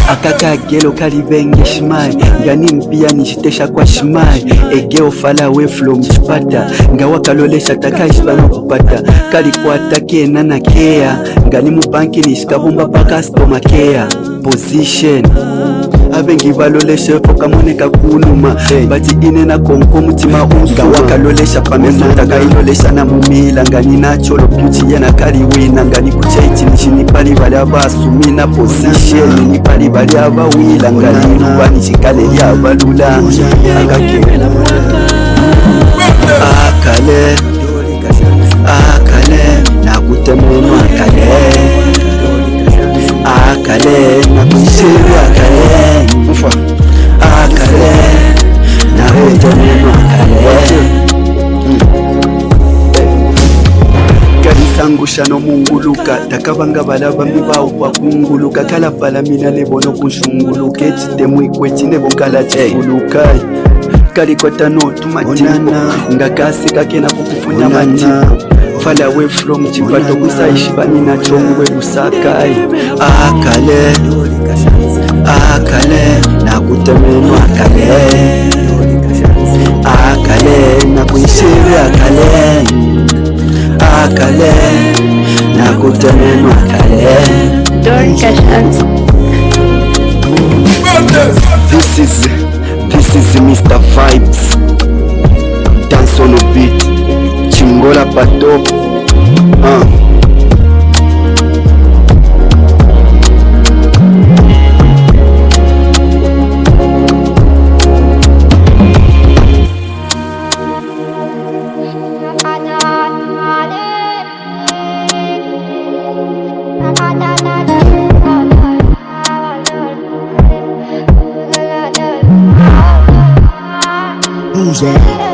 Akakagelo kalibenge shimai ngani mpia nishitesha kwa shimai egeo fala away from chipata ngawa kalolesha takaishibano kupata kalikwata kena na kea ngani mubanki nishikabumba pa customer care position abengi balolesha fokamoneka kunuma bati ine na konko mutima usu ngawakalolesha pamesota kailolesha na mumila ngani nacholo beauty yana kaliwina ngani kuchaiti nishini pali bali abasumina position ni pali bali abawila ngani lubani chikale lya balula akakela akale nakutemeno akale nakuishiru akale nakutemeno kalisangusha no munguluka takabanga balaba mibawo bakunguluka kala bala mina lebono kushunguluka ekitemu ikwetine bokala chunguluka kalikota no tumatina ngakasi kakena kukufuna mati fala away from chipato kusaishibani na chongwe lusakai akale nakutemeno akale nakuishiru akale nakutemeno This is Mr. Vibes dance on a beat Chingola pato Who's that?